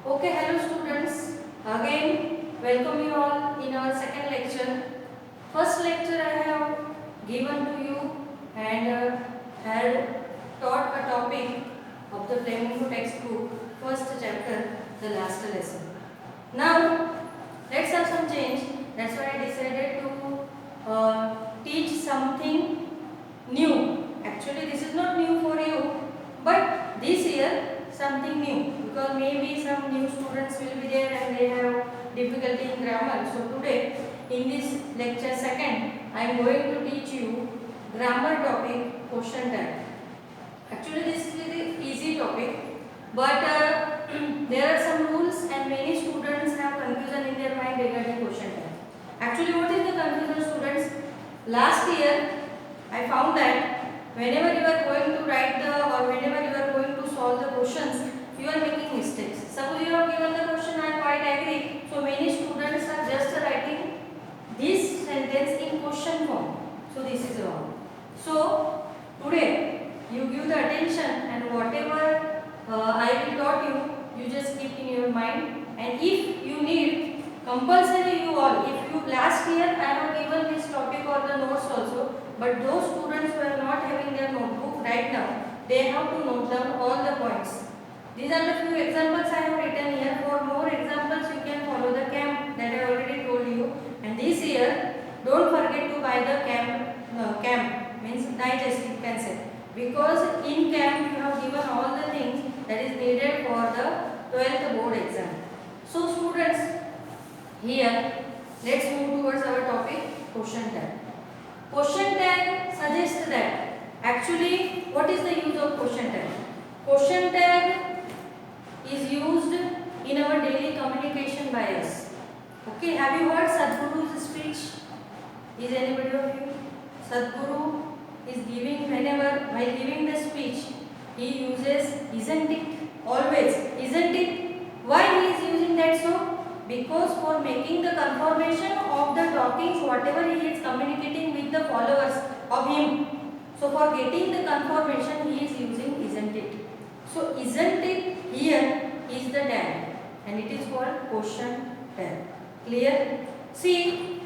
Okay, hello students. Again, welcome you all in our second lecture. First lecture I have given to you and had taught a topic of the Flamingo textbook, first chapter, the last lesson. Now, let's have some change. That's why I decided to teach something new. Actually, this is not new for you, but this year something new, because maybe some new students will be there and they have difficulty in grammar. So today in this lecture second, I am going to teach you grammar topic, question tag. Actually, this is a very easy topic, but there are some rules and many students have confusion in their mind regarding question tag. Actually, what is the confusion, students? Last year I found that whenever you are going to write or whenever you are going to solve the questions, you are making mistakes. Suppose you have given the question, I quite agree. So many students are just writing this sentence in question form. So this is wrong. So today you give the attention and whatever I will taught you, you just keep in your mind. And if you need, compulsory you all, if you last year I have given this topic or the notes also, but those students who are not having their notebook right now, they have to note down all the points. These are the few examples I have written here. For more examples, you can follow the camp that I already told you. And this year, don't forget to buy the camp means digestive pencil, because in camp you have given all the things that is needed for the 12th board exam. So students, here let's move towards our topic, question tag. Question tag suggests that actually what is the use of question tag? Question tag is used in our daily communication by us. Okay, have you heard Sadhguru's speech? Is anybody of you? Sadhguru is giving, whenever while giving the speech, he uses isn't it, always, isn't it? Why he is using that so? Because for making the confirmation of the talkings, whatever he is communicating with the followers of him. So for getting the confirmation, he is using isn't it. So isn't it here is the tag and it is called question tag. Clear? See,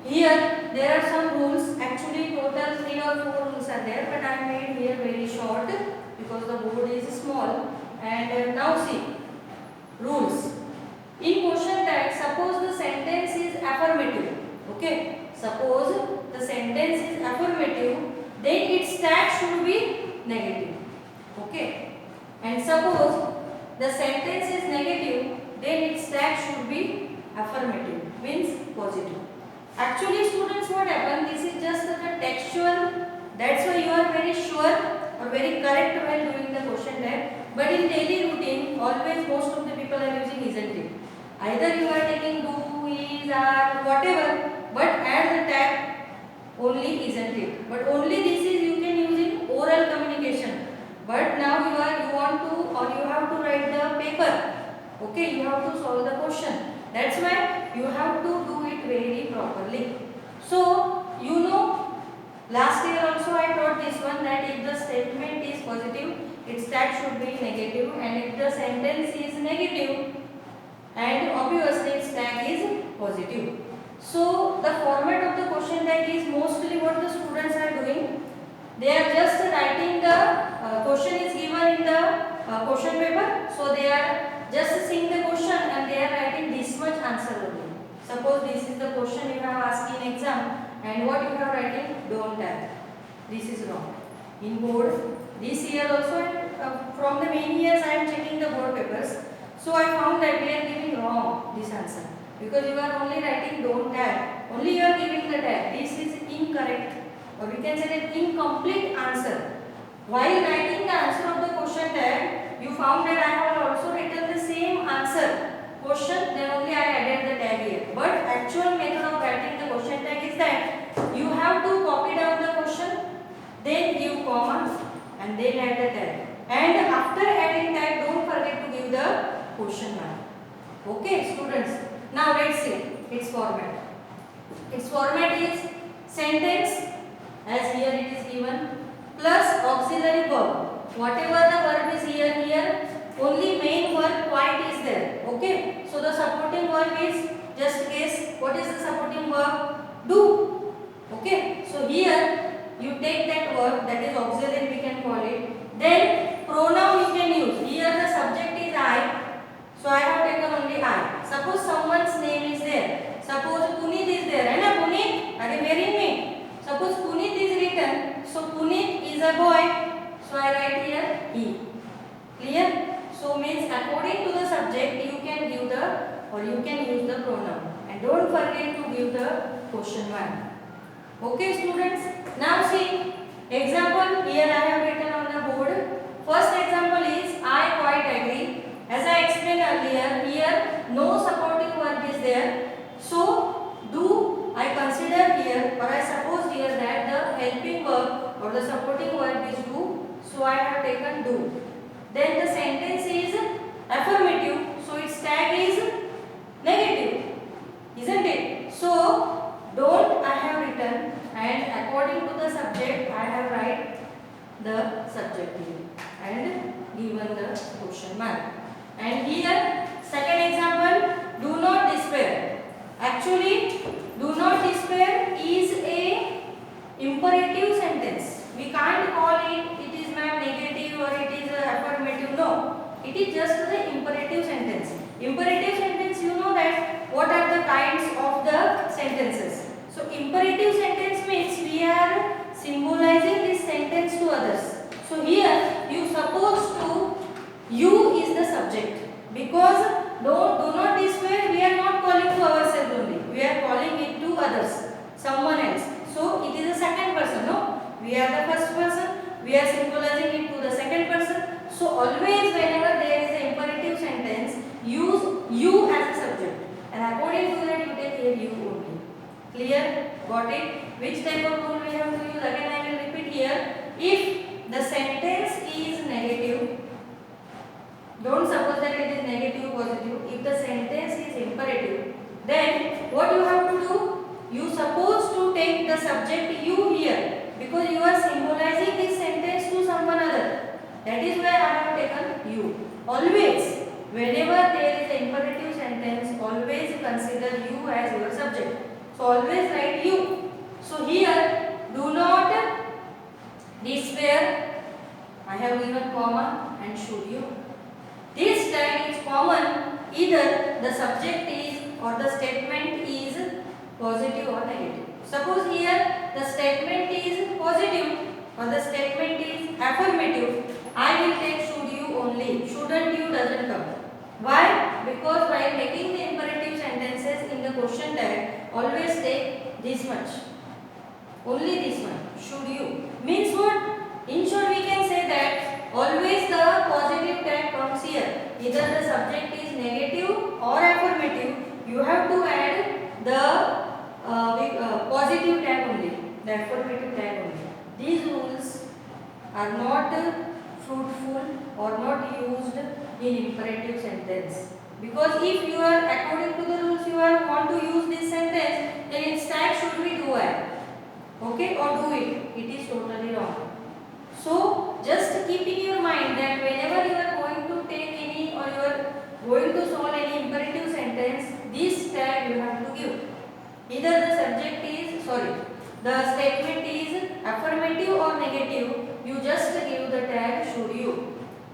here there are some rules. Actually total 3 or 4 rules are there, but I made here very short because the board is small. And now see, rules. In question tag, suppose the sentence is affirmative. Okay, suppose the sentence is affirmative, then its tag should be negative. Okay, and suppose the sentence is negative, then its tag should be affirmative, means positive. Actually students, what happened, this is just the textual, that's why you are very sure or very correct while doing the question tag. But in daily routine, always most of the people are using isn't it. Either you are taking do, is, are, whatever, but add the tag only isn't it. But only this is you can use in oral communication. But now you want to or you have to write the paper. Okay, you have to solve the question. That's why you have to do it very properly. So you know, last year also I taught this one, that if the statement is positive, its tag should be negative, and if the sentence is negative, and obviously its tag is positive. So the format of the question tag is mostly what the students are doing. They are just writing the question is given in the question paper. So they are just seeing the question and they are writing this much answer only. Suppose this is the question you have asked in exam, and what you have written, don't tag. This is wrong. In board, this year also, from the many years I am checking the board papers. So I found that we are giving wrong this answer, because you are only writing don't tag, only you are giving the tag. This is incorrect, or we can say that incomplete answer. While writing the answer of the question tag, you found that I have also written the same answer question, then only I added the tag here. But actual method of writing the question tag is that you have to copy down the question, then give comma and then add the tag. And after adding tag, don't forget to give the question mark. Okay students, now let's see its format. Its format is sentence, as here it is given, plus auxiliary verb. Whatever the verb is here, only main verb quite is there. verb is? Just guess. What is the supporting verb? Do. Okay. So here you take that verb, that is auxiliary we can call it. Then pronoun you can use. Here the subject is I. So I have taken only I. Suppose someone's name is there. Suppose Puneet is there. Hai na Puneet? Are you hearing me? Suppose Puneet is written. So Puneet is a boy. So I write here he. Clear? So means according to the subject you can give the or you can use the pronoun. And don't forget to give the question mark. Okay students? Now see example here I have written on the board. First example is I quite agree. As I explained earlier, here no supporting verb is there. So do I consider here or I suppose here that the helping verb or the supporting verb is do. So I have taken do. Then the sentence is affirmative. So its tag is negative. Isn't it? So don't I have written and according to the subject I have write the subject here and given the question mark. And here second example, do not despair. Actually do not despair is a imperative sentence. We can't call it is ma'am negative or it is affirmative. No, it is just the imperative sentence. Imperative sentence, you know that what are the kinds of the sentences. So imperative sentence means we are symbolizing this sentence to others. So here you supposed to you is the subject because do not despair we are not calling to ourselves only. We are calling it to others, someone else. So it is a second person. No, we are the first person. We are symbolizing it to the second person. So always whenever there is an imperative sentence, use you as a subject. And according to that you take here you only. Clear? Got it? Which type of rule we have to use? Again I will repeat here. If the sentence is negative, don't suppose that it is negative or positive. If the sentence is imperative, then what you have to do? You supposed to take the subject you here because you are symbolizing this sentence to someone other. That is where I have taken you. Always, whenever there is an imperative sentence, always consider you as your subject. So always write you. So here, do not despair. I have given comma and should you. This tag is common either the subject is or the statement is positive or negative. Suppose here the statement is positive or the statement is affirmative, I will take should you only. Shouldn't you doesn't come. Why? Because while making the imperative sentences in the question tag, always take this much. Only this one. Should you. Means what? In short we can say that always the positive tag comes here. Either the subject is negative or affirmative, you have to add the positive tag only, the affirmative tag only. These rules are not fruitful or not used in imperative sentence. Because if you are according to the rules you are want to use this sentence, then its tag should be do I. Okay, or do it. It is totally wrong. So just keep in your mind that whenever you are going to take any or you are going to solve any imperative sentence, this tag you have to give. Either the subject is, the statement is affirmative or negative, you just give the tag should you.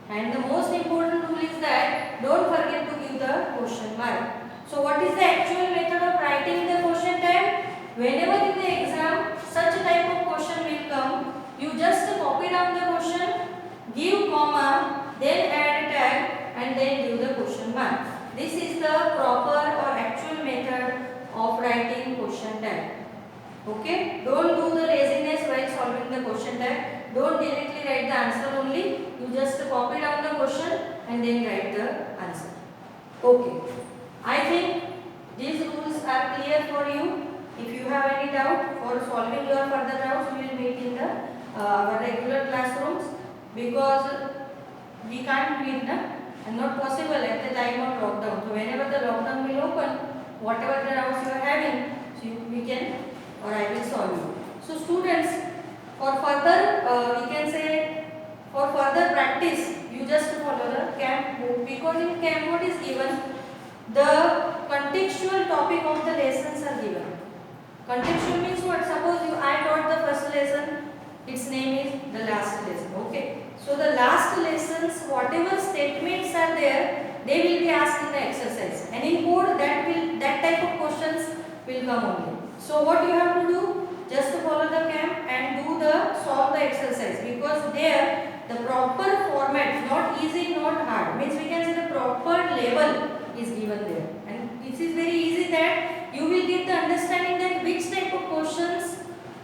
And the most important rule is that don't forget to give the question mark. So what is the actual method of writing the question tag? Whenever in the exam such type of question will come, you just copy down the question, give comma, then add a tag and then give the question mark. This is the proper or actual method of writing question tag. Okay, don't do the laziness while solving the question tag. Don't directly write the answer only. You just copy down the question and then write the answer. Okay, I think these rules are clear for you. If you have any doubt for solving your further doubts, we will meet in the our regular classrooms because we can't meet and not possible at the time of lockdown. So whenever the lockdown will open, whatever the doubts you are having, so we can or I will solve you. So students, for further we can say for further practice, you just follow the camp book because in camp what is given the contextual topic of the lessons are given. Contextual means what? Suppose I taught the first lesson, its name is the last lesson. Okay. So the last lessons, whatever statements are there, they will be asked in the exercise. And in code, that type of questions will come only. So what you have to do? Just to follow the camp and do the solve the exercise, because there the proper format, not easy, not hard, means we can say the proper level is given there, and this is very easy that you will get the understanding that which type of questions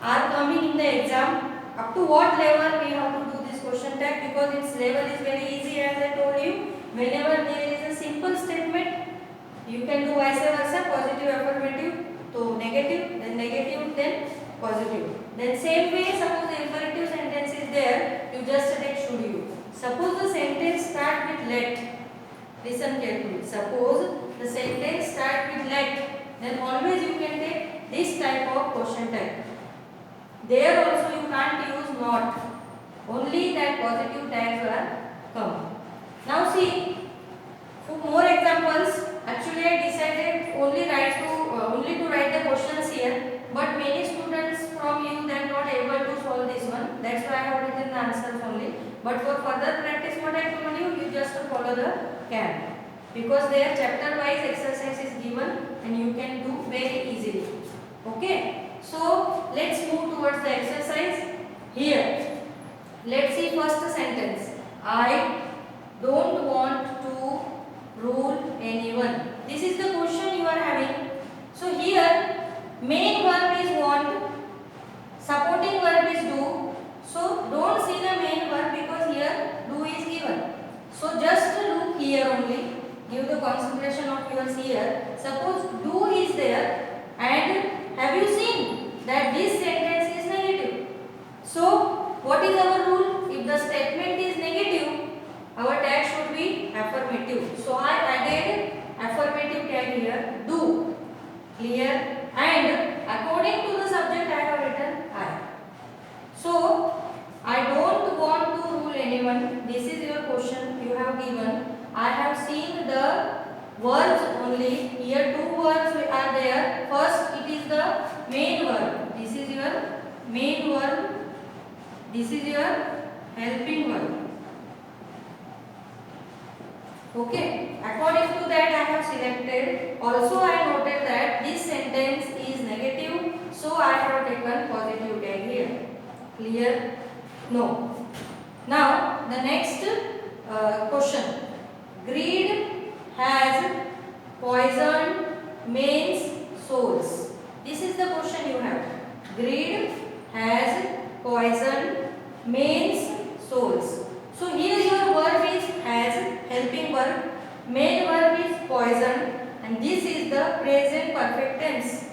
are coming in the exam, up to what level we have to do this question tag, because its level is very easy. As I told you, whenever there is a simple statement, you can do vice versa, positive, affirmative, so negative, then positive. Then same way, suppose the imperative sentence is there, you just take should you. Suppose the sentence start with let. Listen carefully. Suppose the sentence start with let, then always you can take this type of question tag. There also you can't use not. Only that positive tags are come. Now see, for more examples, actually I decided only to write the questions here, but many students from you they are not able to solve this one. That's why I have written the answers only. But for further practice, what I told you, you just follow the CAM, because their chapter wise exercise is given and you can do very easily. Okay. So let's move towards the exercise. Here, let's see first sentence. I don't want to rule anyone. This is the question you are having. So here, main verb is want, supporting verb is do. So don't see the main verb because here do is given. So just look here only. Give the concentration of yours here. Suppose do is there, and have you seen that this sentence is negative? So what is our rule? If the statement is negative, our tag should be affirmative. So I added affirmative tag here, do. Clear? And according to the subject I have written I. So I don't want to rule anyone. This is your question you have given. I have seen the verbs only. Here two verbs are there. First it is the main verb. This is your main verb. This is your helping verb. Okay. According to that I have selected. Also I noted that this sentence is negative. So I have taken positive tag here. Clear? No. Now the next question. Greed has poisoned men's souls. This is the question you have. Greed has poisoned men's souls. So here your verb is has, helping verb. Main verb is poisoned, and this is the present perfect tense.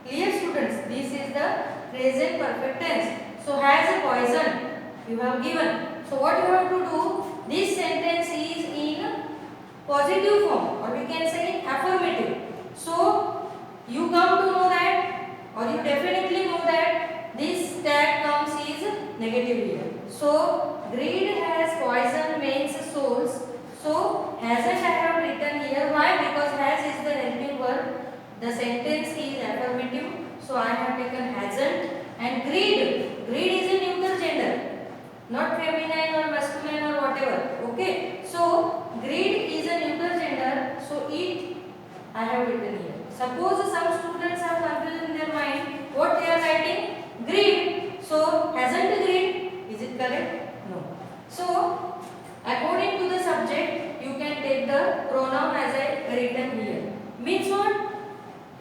Clear students? This is the present perfect tense. So has a poison you have given. So what you have to do? This sentence is in positive form, or we can say in affirmative. So you come to know that, or you definitely know that this tag comes is negative here. So greed has poisoned men's souls. So hasn't I have written here. Why? Because has is the helping verb. The sentence is affirmative. So I have taken hasn't. And greed. Greed is a neutral gender, not feminine or masculine or whatever. Okay. So greed is a neutral gender. So it I have written here. Suppose some students have confusion in their mind. What they are writing? Greed. So hasn't greed. Is it correct? No. So according to the subject, you can take the pronoun as I written here. Means what?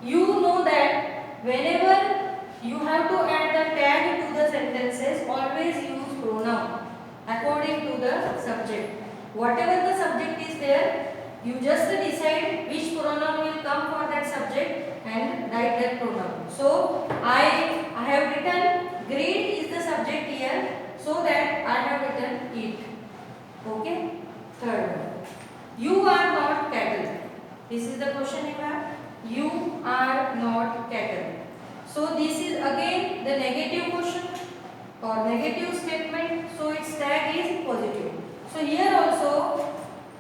You know that whenever you have to add the tag to the sentences, always use pronoun according to the subject. Whatever the subject is there, you just decide which pronoun will come for that subject and write that pronoun. So I have written greed is the subject here, so that I have written it. Okay. Third one. You are not cattle. This is the question you have. You are not cattle. So this is again the negative question or negative statement. So its tag is positive. So here also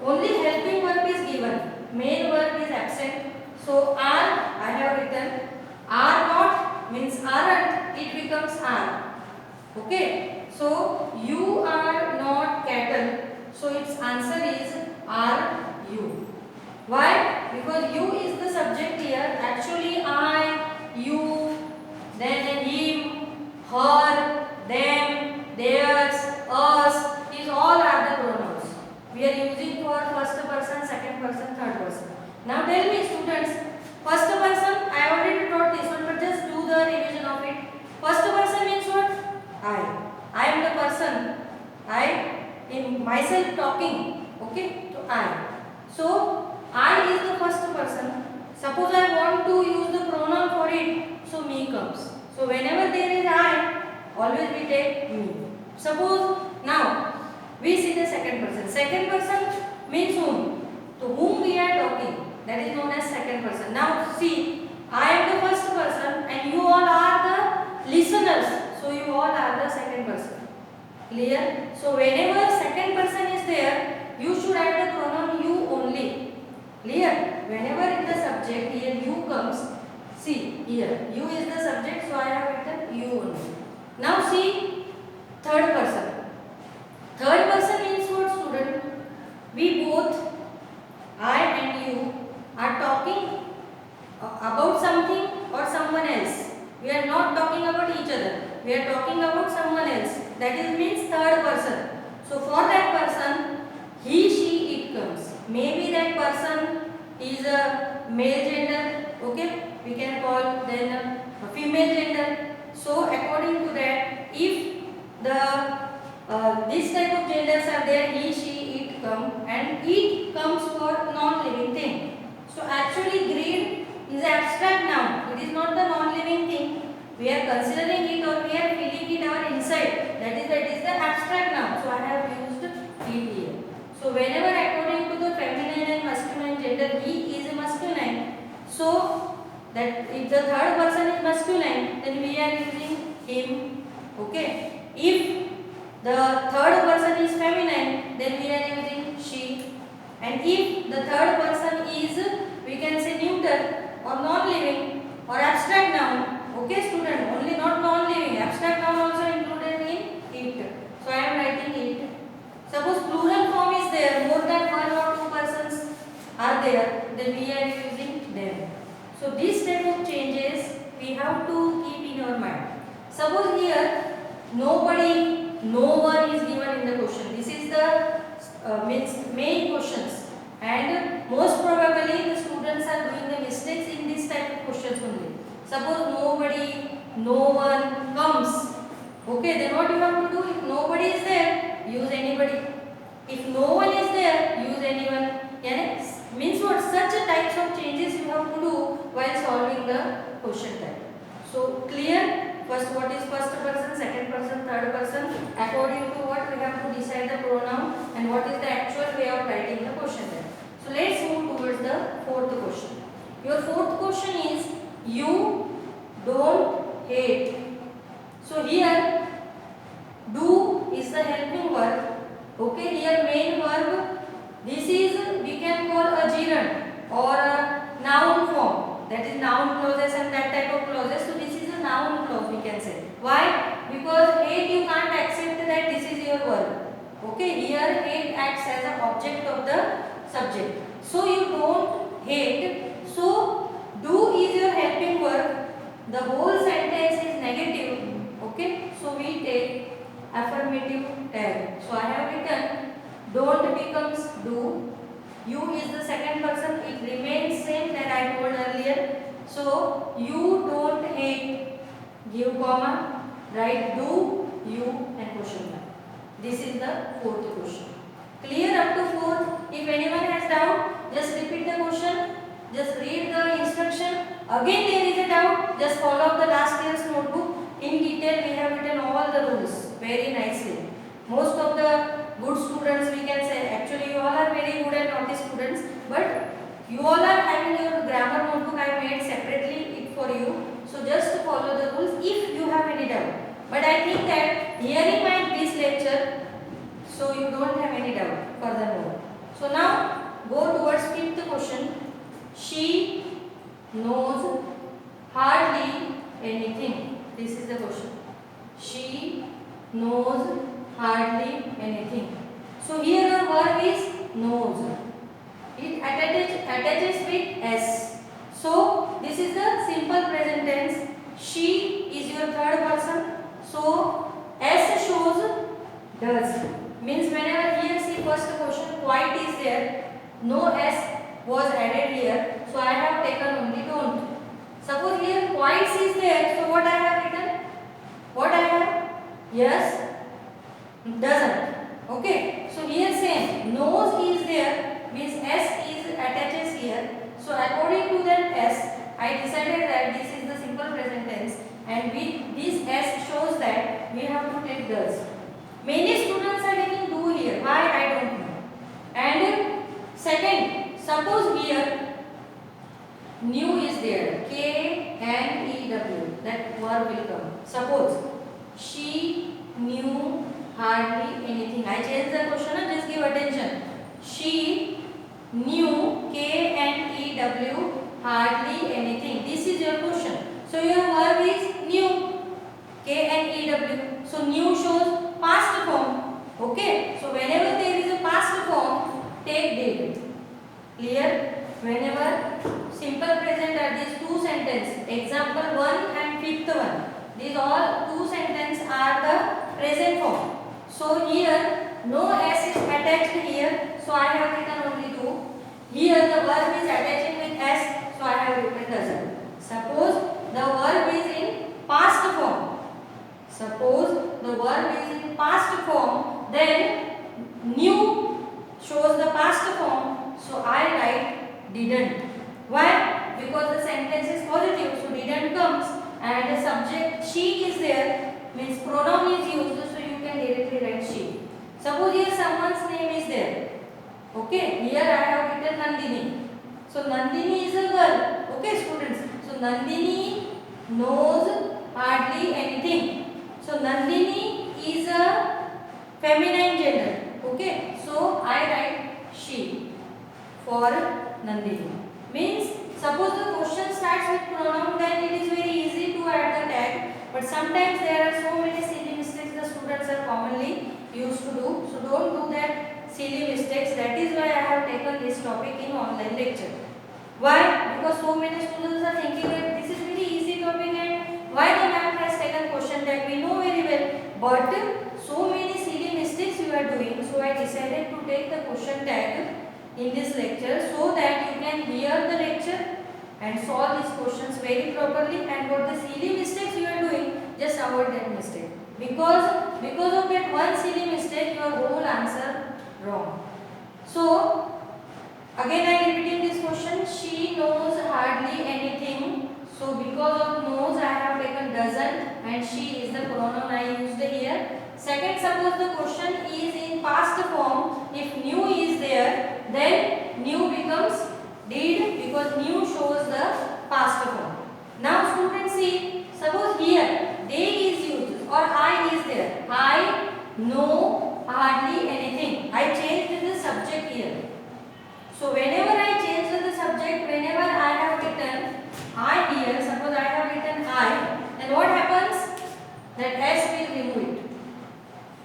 only helping verb is given. Main verb is absent. So are, I have written are not means aren't, it becomes are. Okay. So you are not cattle. So its answer is are you. Why? Because you is the subject here. Actually I, you, then him, her, them, theirs, us, these all are the pronouns. We are using for first person, second person, third person. Now tell me students, first person, I already taught this one, but just do the revision of it. First person means what? I am the person. I in myself talking. Okay, to I. So I is the first person. Suppose I want to use the pronoun for it, so me comes. So whenever there is I, always we take me. Suppose now we see the second person. Second person means whom? To whom we are talking. That is known as second person. Now see, I am the first person and you all are the listeners. So you all are the second person. Clear? So whenever second person is there, you should add the pronoun you only. Clear? Whenever in the subject here you comes, see here you is the subject, so I have written you only. Now see third person. Third person means what student? We both, I and you, are talking about something or someone else. We are not talking about each other. We are talking about someone else. That is means third person. So for that person, he, she, it comes. Maybe that person is a male gender. Okay, we can call then a female gender. So according to that, if the this type of genders are there, he, she, it come, and it comes for non-living thing. So actually grade is abstract noun. It is not the non-living thing. We are considering it or we are feeling it our inside. That is the abstract noun. So I have used it here. So whenever according to the feminine and masculine gender, he is a masculine. So that if the third person is masculine, then we are using him. Okay. If the third person is feminine, then we are using she. And if the third person is, we can say neuter or non-living or abstract noun. Okay student, only not non-living, abstract noun also included in it. So I am writing it. Suppose plural form is there, more than one or two persons are there, then we are using them. So this type of changes we have to keep in our mind. Suppose here nobody, no one is given in the question. This is the main questions, and most probably the students are doing the mistakes in this type of questions only. Suppose nobody, no one comes. Okay, then what you have to do? If nobody is there, use anybody. If no one is there, use anyone. Yes? Means what? Such types of changes you have to do while solving the question type. So clear? First, what is first person, second person, third person? According to what we have to decide the pronoun and what is the actual way of writing the question type. So let's move towards the fourth question. Your fourth question is you don't hate. So here do is the helping verb. Okay, here main verb. This is we can call a gerund or a noun form. That is noun clauses and that type of clauses. So this is a noun clause we can say. Why? Because hate you can't accept that this is your verb. Okay, here hate acts as an object of the subject. So you don't hate. So do is your helping verb. The whole sentence is negative. Okay, so we take affirmative tag. So I have written don't becomes do. You is the second person. It remains same that I told earlier. So you don't hate. Give comma. Write do, you and question mark. This is the fourth question. Clear up to fourth? If anyone has doubt, just repeat the question. Just read the instruction. Again there is a doubt. Just follow the last year's notebook. In detail we have written all the rules very nicely. Most of the good students we can say, actually you all are very good and naughty students, but you all are having your grammar notebook I made separately it for you. So just follow the rules if you have any doubt. But I think that hearing this lecture, so you don't have any doubt furthermore. So now go towards fifth question. She knows hardly anything. This is the question. She knows hardly anything. So here our verb is knows. It attaches with s. So this is the simple present tense. She is your third person. So s shows does. Means whenever here see first question quite is there, no s was added here. So I have taken only don't. Suppose here quite is there. So what I have written? What I have? Yes, doesn't. Okay. So here same. Knows is there means s is attaches here. So according to that s, I decided that this is the simple present tense, and with this s shows that we have to take does. Many students are taking do here. Why I don't know. And second, suppose here new is there. K N E W. That verb will come. Suppose she knew hardly anything. I change the question. Just give attention. She knew K N E W hardly anything. This is your question. So your verb is knew. K N E W. So knew shows past form. Okay. So whenever there is a past form, take did. Clear? Whenever simple present are these two sentences. Example 1 and fifth one. These all two sentences are the present form. So here no s is attached here. So I have written only do. Here the verb is attaching with s. So I have written doesn't. Suppose the verb is in past form. Suppose the verb is in past form, then new shows the past form. So I write didn't. Why? Because the sentence is positive, so didn't comes, and the subject she is there, means pronoun is used, so you can directly write she. Suppose here someone's name is there. Okay, here I have written Nandini. So Nandini is a girl. Okay, students. So Nandini knows hardly anything. So Nandini is a feminine gender. Okay, so I write she for Nandini. Means suppose the question starts with pronoun, then it is very easy to add the tag. But sometimes there are so many silly mistakes the students are commonly used to do. So don't do that silly mistakes. That is why I have taken this topic in online lecture. Why? Because so many students are thinking that this is very easy topic and why the ma'am has taken question tag, we know very well. But so many silly mistakes you are doing. So I decided to take the question tag in this lecture so that you can hear the lecture and solve these questions very properly, and what the silly mistakes you are doing, just avoid that mistake. Because of that one silly mistake, your whole answer wrong. So again I am repeating this question. She knows hardly anything. So because of knows I have taken doesn't, and she is the pronoun I used here. Second, suppose the question is in past form. If knew is there, then knew becomes did, because knew shows the past form. Now students see, suppose here they is used or I is there. I know hardly anything. I changed the subject here. So whenever I change the subject, whenever I have written I here, suppose I have written I, then what happens? That S will remove it.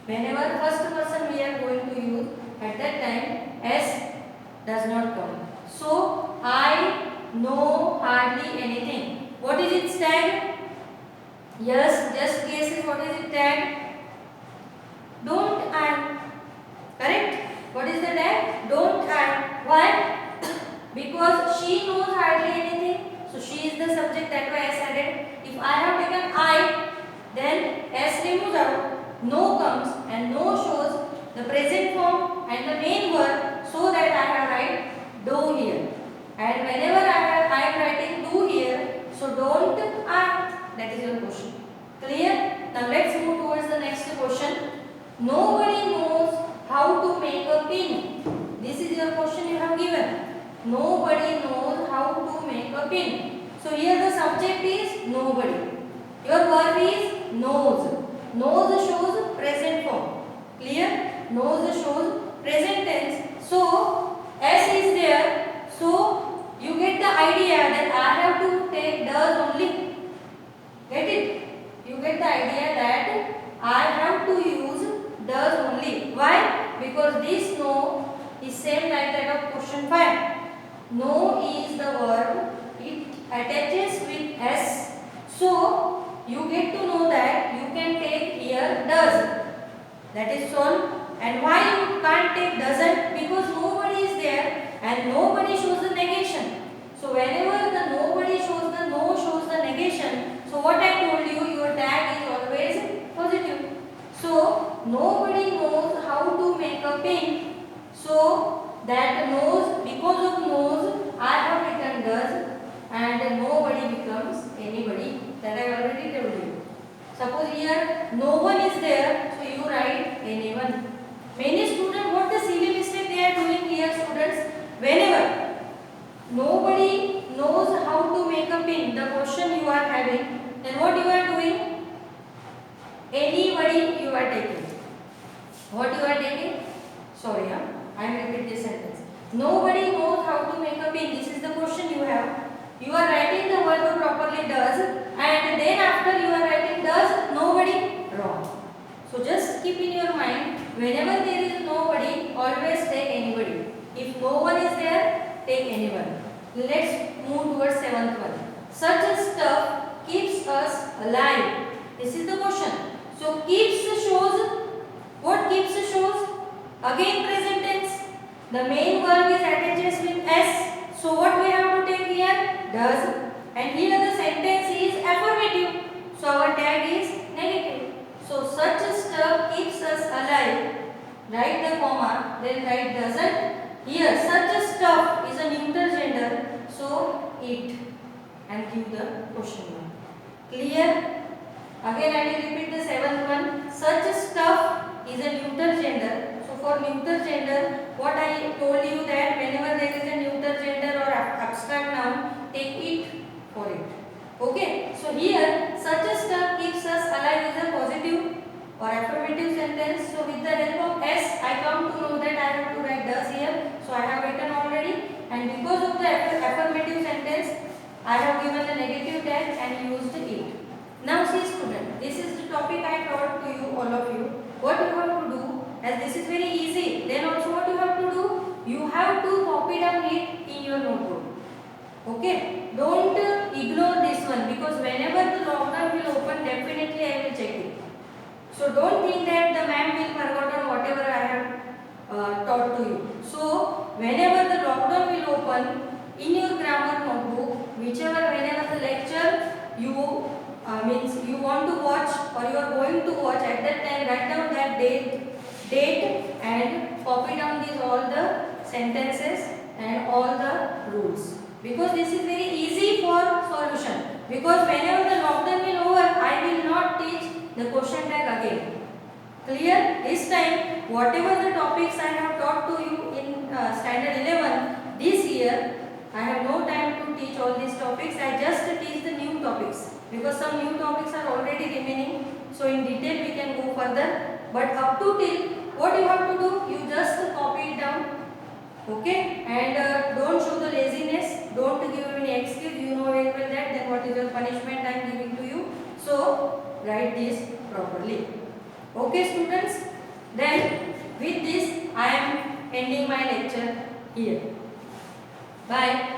Whenever first person we are going to use, at that time S does not come. So I know hardly anything. What is its tag? Yes, just guess what is its tag? Don't I. Correct? What is the tag? Don't I. Why? Because she knows hardly anything. So she is the subject, that why S added. If I have taken I, then S removes out. No comes, and no shows the present form and the main verb, so that I have write do here. And whenever I am writing do here, so don't I. That is your question. Clear? Now let's move towards the next question. Nobody knows how to make a pin. This is your question you have given. Nobody knows how to make a pin. So here the subject is nobody. Your verb is knows. Knows shows present form. Clear? Knows shows present tense. So S is there. So you get the idea that I have to that of question 5. Know is the verb. It attaches with s. So you get to know that you can take here does. That is solved. And why you can't take doesn't? Because nobody is there and nobody shows the negation. So whenever the nobody shows the no shows the negation, so what I told you, your tag is always positive. So nobody knows how to make a pin. So that knows, because of knows, I have written does, and nobody becomes anybody. That I already told you. Suppose here no one is there, so you write anyone. Many students, what the silly mistake they are doing here, students? Whenever nobody knows how to make a pin, the question you are having, then what you are doing? Anybody you are taking. What you are taking? Sorry, I am repeat this sentence. Nobody knows how to make a pin. This is the question you have. You are writing the verb properly does, and then after you are writing does nobody, wrong. So just keep in your mind, whenever there is nobody, always take anybody. If no one is there, take anyone. Let's move towards 7th one. Such stuff keeps us alive. This is the question. So keeps shows, what keeps shows? Again present tense. The main verb is attaches with s. So what we have to take here? Does. And here the sentence is affirmative. So our tag is negative. So such stuff keeps us alive. Write the comma, then write doesn't. Here such stuff is a neuter gender. So it, and give the question mark. Clear? Again I will repeat the 7th one. Such stuff is a neuter gender. So for neuter gender, what I told you that whenever there is a neuter gender or abstract noun, take it for it. Okay. So here such a stuff keeps us alive is a positive or affirmative sentence. So with the help of s, I come to know that I have to write does here. So I have written already, and because of the affirmative sentence, I have given the negative tag and used it. Now see student, this is the topic I taught to you, all of you. What you have to do, as this is very easy, then also what you have to do, you have to copy down it in your notebook. Okay, don't ignore this one, because whenever the lockdown will open, definitely I will check it. So don't think that the ma'am will forgotten whatever I have taught to you. So whenever the lockdown will open, in your grammar notebook, whenever the lecture you means you want to watch or you are going to watch, at that time write down that date and copy down these all the sentences and all the rules, because this is very easy for solution. Because whenever the lockdown will over, I will not teach the question tag again. Clear? This time whatever the topics I have taught to you in standard 11, this year I have no time to teach all these topics. I just teach the new topics, because some new topics are already remaining. So in detail we can go further, but up to till what you have to do, you just copy it down. Okay, and don't show the laziness, don't give any excuse, you know very well that, then what is the punishment I am giving to you. So write this properly. Okay students, then with this I am ending my lecture here. Bye.